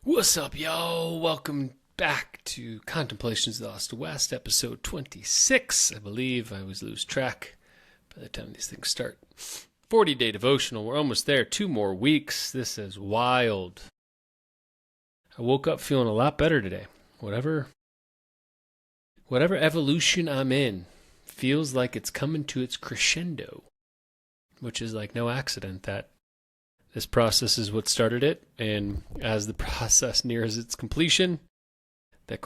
What's up, y'all? Welcome back to Contemplations of the Lost West, episode 26. I believe I always lose track by the time these things start. 40-day devotional. We're almost there. 2 more weeks. This is wild. I woke up feeling a lot better today. Whatever evolution I'm in feels like it's coming to its crescendo, which is like no accident that this process is what started it, and as the process nears its completion, that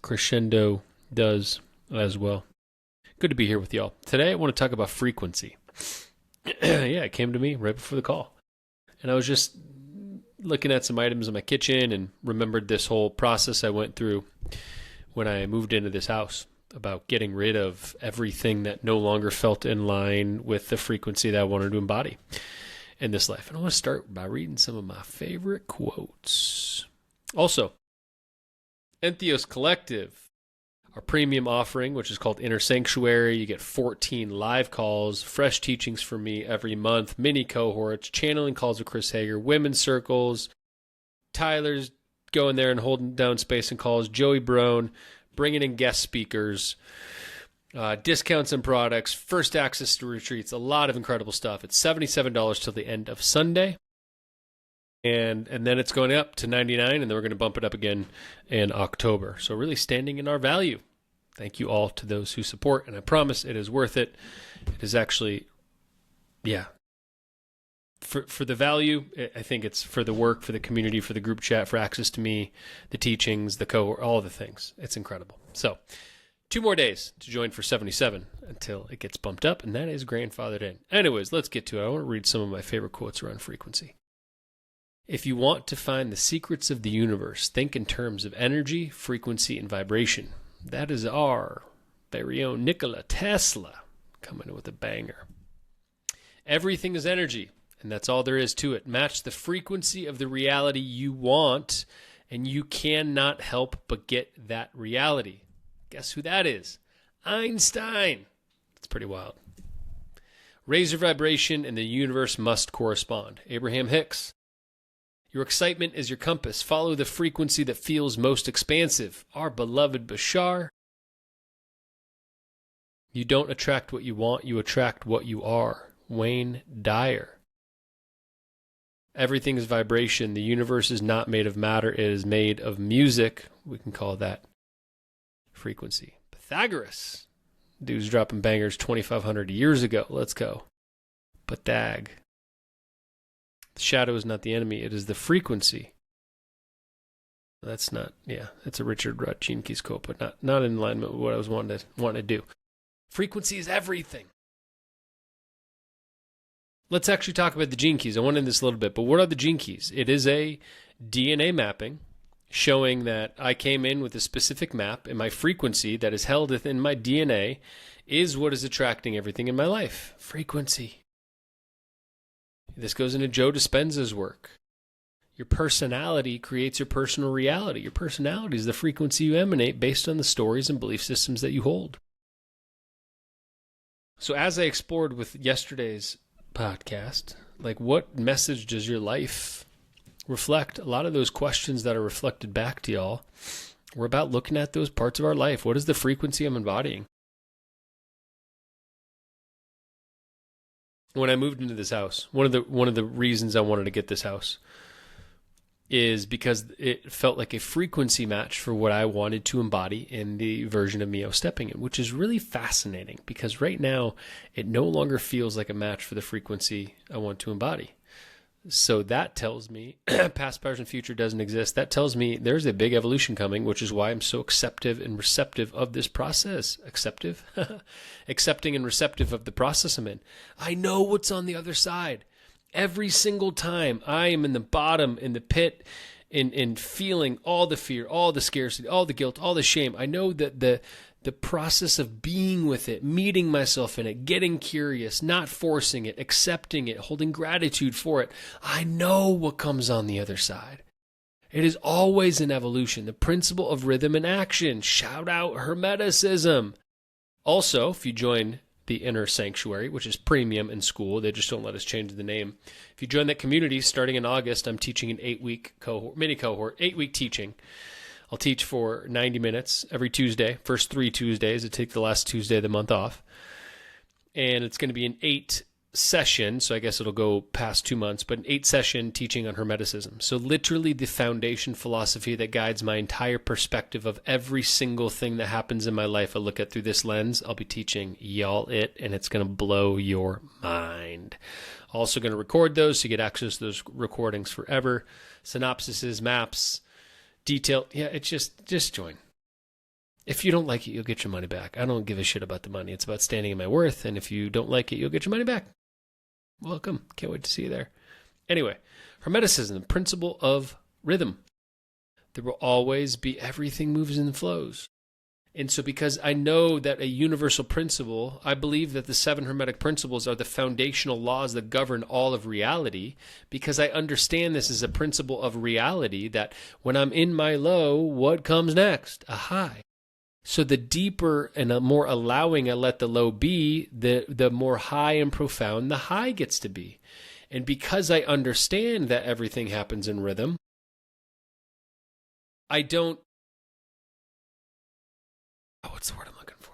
crescendo does as well. Good to be here with y'all. Today I want to talk about frequency. It came to me right before the call. And I was just looking at some items in my kitchen and remembered this whole process I went through when I moved into this house about getting rid of everything that no longer felt in line with the frequency that I wanted to embody in this life. And I want to start by reading some of my favorite quotes. Also, Entheos Collective, our premium offering, which is called Inner Sanctuary. You get 14 live calls, fresh teachings from me every month, mini cohorts, channeling calls with Chris Hager, women's circles, Tyler's going there and holding down space and calls, Joey Brown, bringing in guest speakers, discounts and products, first access to retreats, a lot of incredible stuff. It's $77 till the end of Sunday. And then it's going up to $99, and then we're going to bump it up again in October. So really standing in our value. Thank you all to those who support, and I promise it is worth it. It is actually, for the value, I think it's for the work, for the community, for the group chat, for access to me, the teachings, the cohort, all the things. It's incredible. So 2 more days to join for 77 until it gets bumped up, and that is grandfathered in. Anyways, let's get to it. I want to read some of my favorite quotes around frequency. If you want to find the secrets of the universe, think in terms of energy, frequency, and vibration. That is our very own Nikola Tesla coming in with a banger. Everything is energy, and that's all there is to it. Match the frequency of the reality you want, and you cannot help but get that reality. Guess who that is? Einstein. It's pretty wild. Raise your vibration and the universe must correspond. Abraham Hicks. Your excitement is your compass. Follow the frequency that feels most expansive. Our beloved Bashar. You don't attract what you want, you attract what you are. Wayne Dyer. Everything is vibration. The universe is not made of matter. It is made of music. We can call that frequency. Pythagoras. Dude's dropping bangers 2,500 years ago. Let's go. Pythag. The shadow is not the enemy. It is the frequency. That's a Richard Gene Keys quote, but not in alignment with what I was wanting to do. Frequency is everything. Let's actually talk about the gene keys. I went into this a little bit, but what are the gene keys? It is a DNA mapping showing that I came in with a specific map, and my frequency that is held within my DNA is what is attracting everything in my life. Frequency. This goes into Joe Dispenza's work. Your personality creates your personal reality. Your personality is the frequency you emanate based on the stories and belief systems that you hold. So as I explored with yesterday's podcast, like what message does your life reflect? A lot of those questions that are reflected back to y'all were about looking at those parts of our life. What is the frequency I'm embodying? When I moved into this house, one of the reasons I wanted to get this house is because it felt like a frequency match for what I wanted to embody in the version of me I was stepping in, which is really fascinating because right now it no longer feels like a match for the frequency I want to embody. So that tells me past, present, future doesn't exist. That tells me there's a big evolution coming, which is why I'm so acceptive and receptive of this process. Accepting and receptive of the process I'm in. I know what's on the other side. Every single time I am in the bottom, in the pit, in feeling all the fear, all the scarcity, all the guilt, all the shame, I know that the process of being with it, meeting myself in it, getting curious, not forcing it, accepting it, holding gratitude for it, I know what comes on the other side. It is always an evolution, the principle of rhythm and action. Shout out Hermeticism. Also, if you join the Inner Sanctuary, which is premium in school. They just don't let us change the name. If you join that community, starting in August, I'm teaching an 8-week cohort, mini cohort, 8-week teaching. I'll teach for 90 minutes every Tuesday, first 3 Tuesdays. I take the last Tuesday of the month off. And it's going to be an 8-session, so I guess it'll go past 2 months, but an 8-session teaching on Hermeticism. So literally the foundation philosophy that guides my entire perspective of every single thing that happens in my life. I look at through this lens. I'll be teaching y'all it, and it's going to blow your mind. Also going to record those so you get access to those recordings forever. Synopsises, maps, detail. Yeah, it's just join. If you don't like it, you'll get your money back. I don't give a shit about the money. It's about standing in my worth. And if you don't like it, you'll get your money back. Welcome. Can't wait to see you there. Anyway, Hermeticism, the principle of rhythm. There will always be, everything moves and flows. And so because I know that a universal principle, I believe that the 7 Hermetic principles are the foundational laws that govern all of reality, because I understand this is a principle of reality, that when I'm in my low, what comes next? A high. So the deeper and the more allowing I let the low be, the more high and profound the high gets to be. And because I understand that everything happens in rhythm, I don't, what's the word I'm looking for?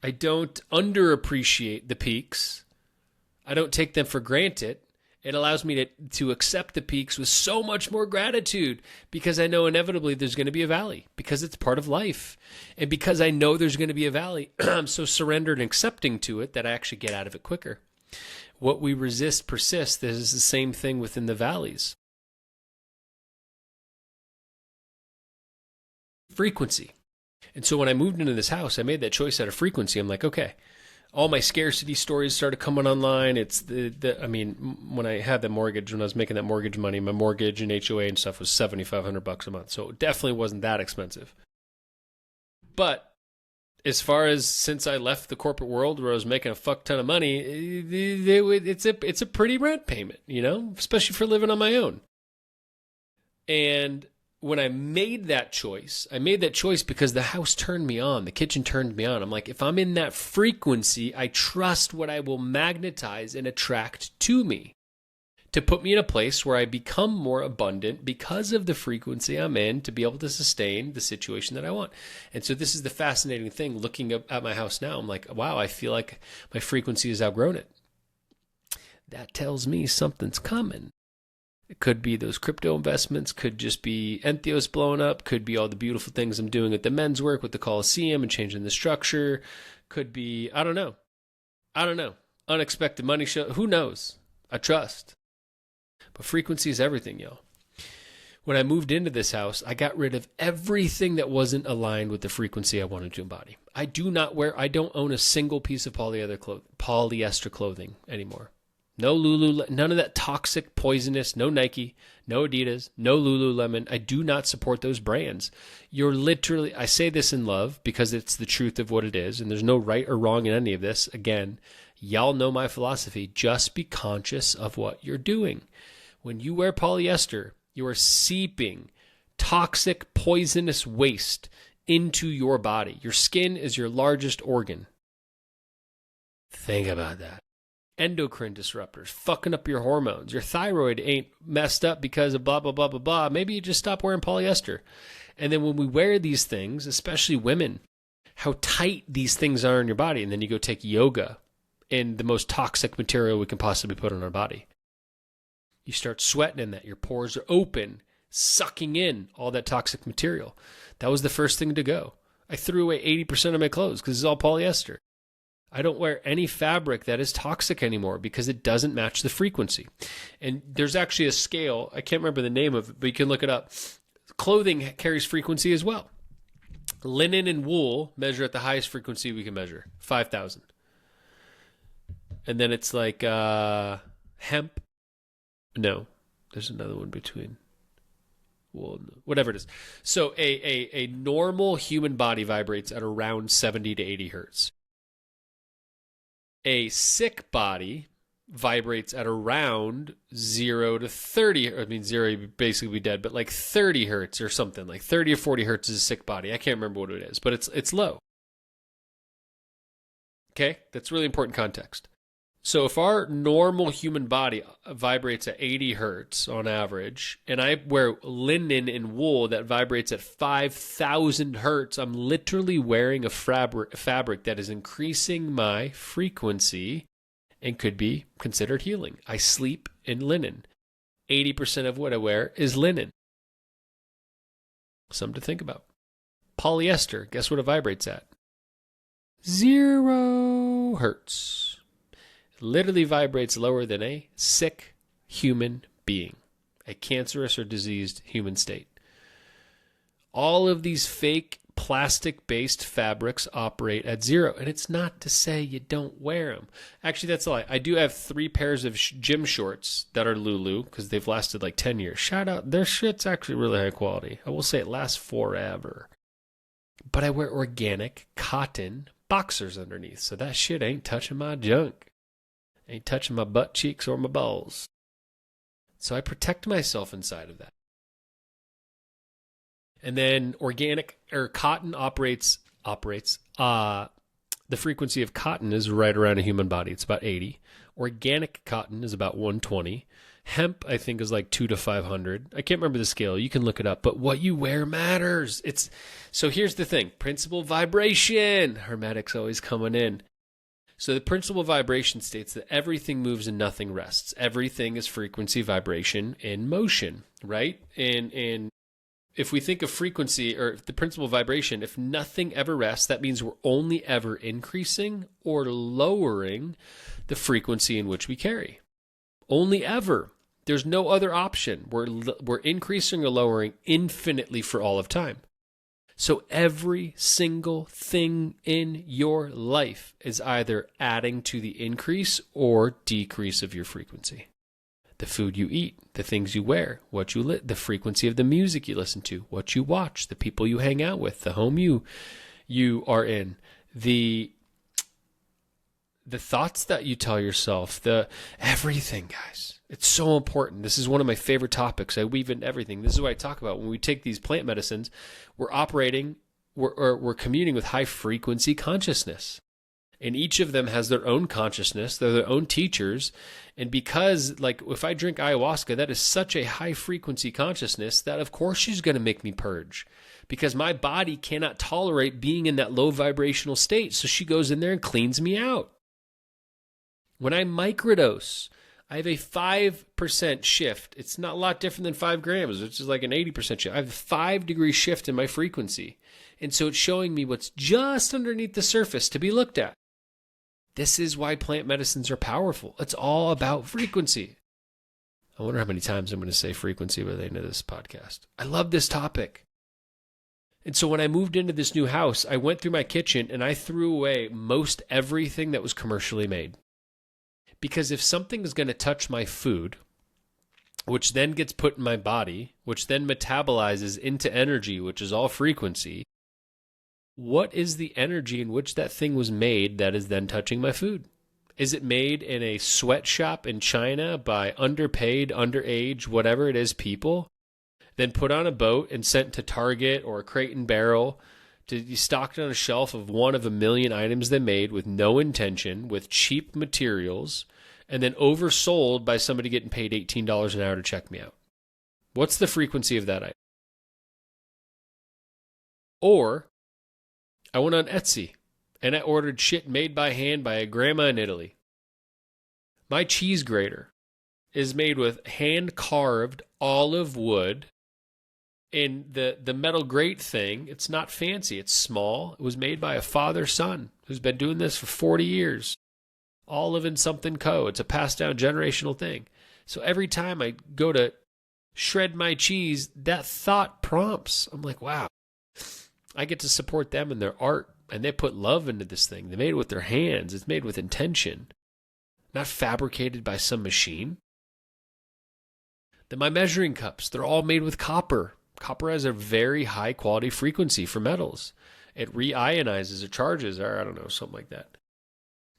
I don't underappreciate the peaks. I don't take them for granted. It allows me to accept the peaks with so much more gratitude, because I know inevitably there's going to be a valley, because it's part of life. And because I know there's going to be a valley, I'm so surrendered and accepting to it that I actually get out of it quicker. What we resist persists. This is the same thing within the valleys. Frequency. And so when I moved into this house, I made that choice out of frequency. I'm like, okay. All my scarcity stories started coming online. It's I mean, when I had the mortgage, when I was making that mortgage money, my mortgage and HOA and stuff was $7,500 a month. So it definitely wasn't that expensive. But as far as since I left the corporate world where I was making a fuck ton of money, it's a pretty rent payment, especially for living on my own. And when I made that choice because the house turned me on, the kitchen turned me on. I'm like, if I'm in that frequency, I trust what I will magnetize and attract to me to put me in a place where I become more abundant because of the frequency I'm in, to be able to sustain the situation that I want. And so this is the fascinating thing, looking at my house now. I'm like, wow, I feel like my frequency has outgrown it. That tells me something's coming. It could be those crypto investments, could just be Entheos blowing up, could be all the beautiful things I'm doing at the men's work with the Coliseum and changing the structure, could be, I don't know, unexpected money show, who knows? I trust. But frequency is everything, y'all. When I moved into this house, I got rid of everything that wasn't aligned with the frequency I wanted to embody. I don't own a single piece of polyester clothing anymore. No Lululemon, none of that toxic, poisonous, no Nike, no Adidas, no Lululemon. I do not support those brands. I say this in love because it's the truth of what it is, and there's no right or wrong in any of this. Again, y'all know my philosophy. Just be conscious of what you're doing. When you wear polyester, you are seeping toxic, poisonous waste into your body. Your skin is your largest organ. Think about that. Endocrine disruptors, fucking up your hormones. Your thyroid ain't messed up because of blah, blah, blah, blah, blah. Maybe you just stop wearing polyester. And then when we wear these things, especially women, how tight these things are in your body. And then you go take yoga in the most toxic material we can possibly put on our body. You start sweating in that. Your pores are open, sucking in all that toxic material. That was the first thing to go. I threw away 80% of my clothes because it's all polyester. I don't wear any fabric that is toxic anymore because it doesn't match the frequency. And there's actually a scale. I can't remember the name of it, but you can look it up. Clothing carries frequency as well. Linen and wool measure at the highest frequency we can measure, 5,000. And then it's like hemp. No, there's another one between wool, whatever it is. So a normal human body vibrates at around 70 to 80 hertz. A sick body vibrates at around 0 to 30. I mean, 0 would basically be dead, but like 30 hertz or something. Like 30 or 40 hertz is a sick body. I can't remember what it is, but it's low. Okay, that's really important context. So if our normal human body vibrates at 80 hertz on average, and I wear linen and wool that vibrates at 5,000 hertz, I'm literally wearing a fabric that is increasing my frequency and could be considered healing. I sleep in linen. 80% of what I wear is linen. Something to think about. Polyester, guess what it vibrates at? 0 hertz. It literally vibrates lower than a sick human being, a cancerous or diseased human state. All of these fake plastic-based fabrics operate at 0, and it's not to say you don't wear them. Actually, that's a lie. I do have 3 pairs of gym shorts that are Lulu because they've lasted like 10 years. Shout out. Their shit's actually really high quality. I will say it lasts forever. But I wear organic cotton boxers underneath, so that shit ain't touching my junk. Ain't touching my butt cheeks or my balls. So I protect myself inside of that. And then organic or cotton operates. The frequency of cotton is right around a human body. It's about 80. Organic cotton is about 120. Hemp, I think, is like 200 to 500. I can't remember the scale. You can look it up. But what you wear matters. So here's the thing. Principle vibration. Hermetics always coming in. So the principle vibration states that everything moves and nothing rests. Everything is frequency, vibration, and motion, right? And if we think of frequency or the principle vibration, if nothing ever rests, that means we're only ever increasing or lowering the frequency in which we carry. Only ever. There's no other option. We're increasing or lowering infinitely for all of time. So every single thing in your life is either adding to the increase or decrease of your frequency. The food you eat, the things you wear, what you the frequency of the music you listen to, what you watch, the people you hang out with, the home you are in, the thoughts that you tell yourself, everything, guys. It's so important. This is one of my favorite topics. I weave in everything. This is what I talk about. When we take these plant medicines, we're communing with high frequency consciousness. And each of them has their own consciousness. They're their own teachers. And because, like, if I drink ayahuasca, that is such a high frequency consciousness that, of course, she's going to make me purge. Because my body cannot tolerate being in that low vibrational state. So she goes in there and cleans me out. When I microdose, I have a 5% shift. It's not a lot different than 5 grams, which is like an 80% shift. I have a 5-degree shift in my frequency. And so it's showing me what's just underneath the surface to be looked at. This is why plant medicines are powerful. It's all about frequency. I wonder how many times I'm going to say frequency by the end of this podcast. I love this topic. And so when I moved into this new house, I went through my kitchen and I threw away most everything that was commercially made. Because if something is going to touch my food, which then gets put in my body, which then metabolizes into energy, which is all frequency, what is the energy in which that thing was made that is then touching my food? Is it made in a sweatshop in China by underpaid, underage, whatever it is, people, then put on a boat and sent to Target or Crate and Barrel to be stocked on a shelf of one of a million items they made with no intention, with cheap materials, and then oversold by somebody getting paid $18 an hour to check me out? What's the frequency of that item? Or I went on Etsy and I ordered shit made by hand by a grandma in Italy. My cheese grater is made with hand-carved olive wood. And the metal grate thing, it's not fancy. It's small. It was made by a father-son who's been doing this for 40 years. Olive and Something Co. It's a passed-down generational thing. So every time I go to shred my cheese, that thought prompts. I'm like, wow, I get to support them in their art. And they put love into this thing. They made it with their hands. It's made with intention. Not fabricated by some machine. Then my measuring cups, they're all made with copper. Copper has a very high quality frequency for metals. It reionizes or charges, or I don't know, something like that.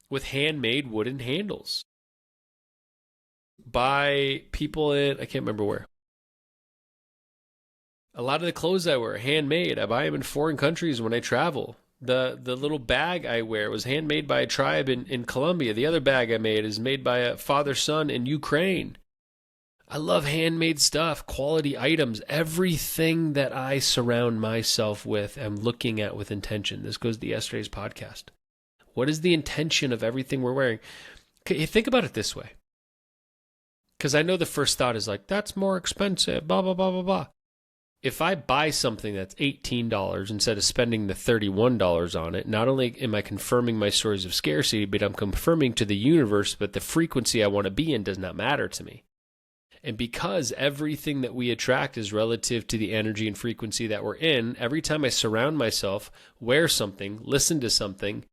With handmade wooden handles. By people in, I can't remember where. A lot of the clothes I wear are handmade. I buy them in foreign countries when I travel. The little bag I wear was handmade by a tribe in Colombia. The other bag I made is made by a father-son in Ukraine. I love handmade stuff, quality items, everything that I surround myself with, I'm looking at with intention. This goes to yesterday's podcast. What is the intention of everything we're wearing? Okay, think about it this way. Because I know the first thought is like, that's more expensive, blah, blah, blah, blah, blah. If I buy something that's $18 instead of spending the $31 on it, not only am I confirming my stories of scarcity, but I'm confirming to the universe that the frequency I want to be in does not matter to me. And because everything that we attract is relative to the energy and frequency that we're in, every time I surround myself, wear something, listen to something,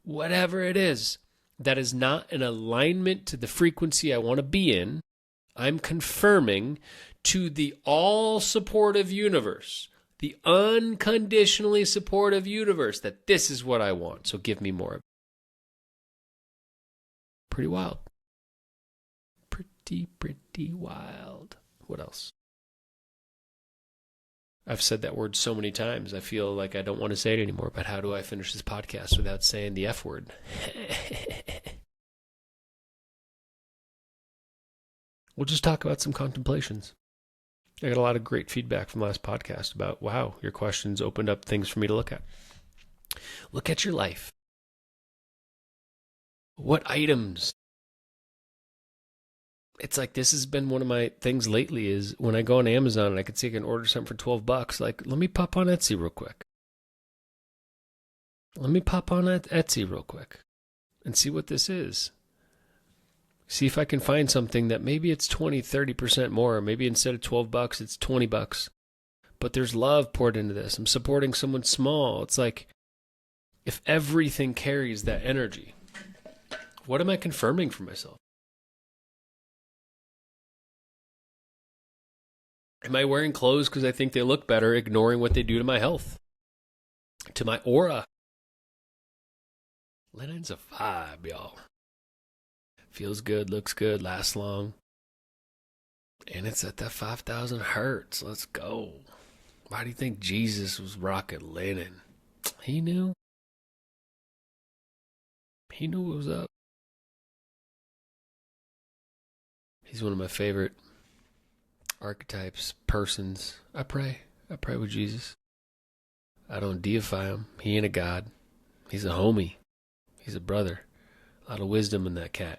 whatever it is, that is not in alignment to the frequency I want to be in, I'm confirming to the all-supportive universe, the unconditionally supportive universe, that this is what I want, so give me more. Pretty wild. Pretty wild. What else? I've said that word so many times, I feel like I don't want to say it anymore, but how do I finish this podcast without saying the F word? We'll just talk about some contemplations. I got a lot of great feedback from last podcast about, wow, your questions opened up things for me to look at. Look at your life. What items? It's like, this has been one of my things lately is when I go on Amazon and I can see I can order something for $12, like, let me pop on Etsy real quick. Let me pop on Etsy real quick and see what this is. See if I can find something that maybe it's 20, 30% more. Maybe instead of $12, it's $20. But there's love poured into this. I'm supporting someone small. It's like, if everything carries that energy, what am I confirming for myself? Am I wearing clothes because I think they look better, ignoring what they do to my health, to my aura? Linen's a vibe, y'all. Feels good, looks good, lasts long. And it's at that 5,000 hertz. Let's go. Why do you think Jesus was rocking linen? He knew. He knew what was up. He's one of my favorite archetypes, persons. I pray with Jesus. I don't deify him. He ain't a god. He's a homie. He's a brother. A lot of wisdom in that cat.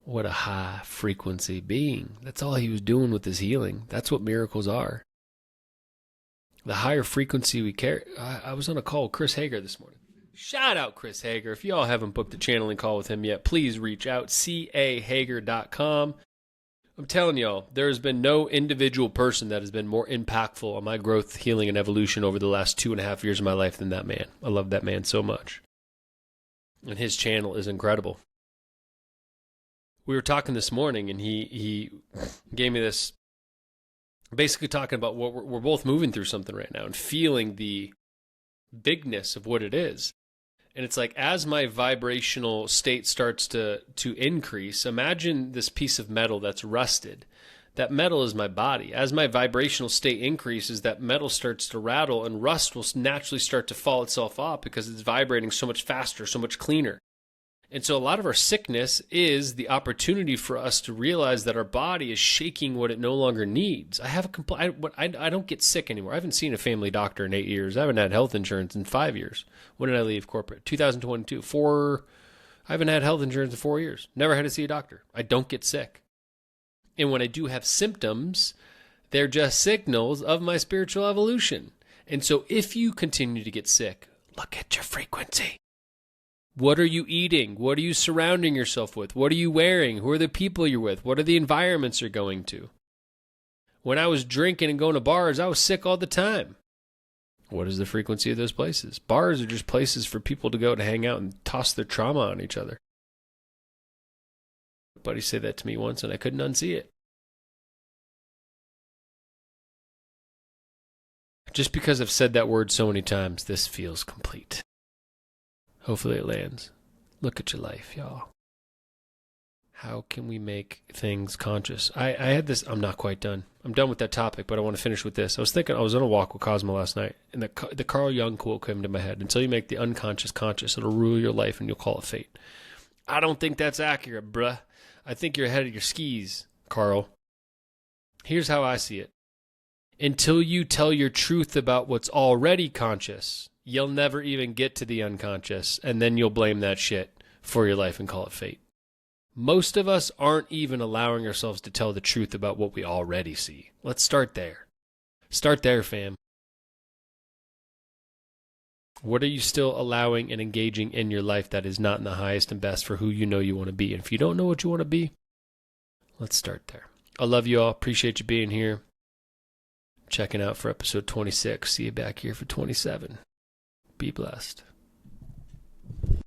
What a high frequency being. That's all he was doing with his healing. That's what miracles are. The higher frequency we carry. I was on a call with Chris Hager this morning. Shout out Chris Hager. If y'all haven't booked a channeling call with him yet, please reach out. cahager.com. I'm telling y'all, there has been no individual person that has been more impactful on my growth, healing, and evolution over the last 2.5 years of my life than that man. I love that man so much. And his channel is incredible. We were talking this morning, and he gave me this, basically talking about what we're both moving through something right now and feeling the bigness of what it is. And it's like, as my vibrational state starts to increase, imagine this piece of metal that's rusted. That metal is my body. As my vibrational state increases, that metal starts to rattle, and rust will naturally start to fall itself off because it's vibrating so much faster, so much cleaner. And so a lot of our sickness is the opportunity for us to realize that our body is shaking what it no longer needs. I don't get sick anymore. I haven't seen a family doctor in 8 years. I haven't had health insurance in 5 years. When did I leave corporate? 2022. I haven't had health insurance in 4 years. Never had to see a doctor. I don't get sick. And when I do have symptoms, they're just signals of my spiritual evolution. And so if you continue to get sick, look at your frequency. What are you eating? What are you surrounding yourself with? What are you wearing? Who are the people you're with? What are the environments you're going to? When I was drinking and going to bars, I was sick all the time. What is the frequency of those places? Bars are just places for people to go to hang out and toss their trauma on each other. A buddy said that to me once, and I couldn't unsee it. Just because I've said that word so many times, this feels complete. Hopefully it lands. Look at your life, y'all. How can we make things conscious? I had this. I'm not quite done. I'm done with that topic, but I want to finish with this. I was thinking, I was on a walk with Cosmo last night, and the Carl Jung quote came to my head. Until you make the unconscious conscious, it'll rule your life, and you'll call it fate. I don't think that's accurate, bruh. I think you're ahead of your skis, Carl. Here's how I see it. Until you tell your truth about what's already conscious, you'll never even get to the unconscious, and then you'll blame that shit for your life and call it fate. Most of us aren't even allowing ourselves to tell the truth about what we already see. Let's start there. Start there, fam. What are you still allowing and engaging in your life that is not in the highest and best for who you know you want to be? And if you don't know what you want to be, let's start there. I love you all. Appreciate you being here. Checking out for episode 26. See you back here for 27. Be blessed.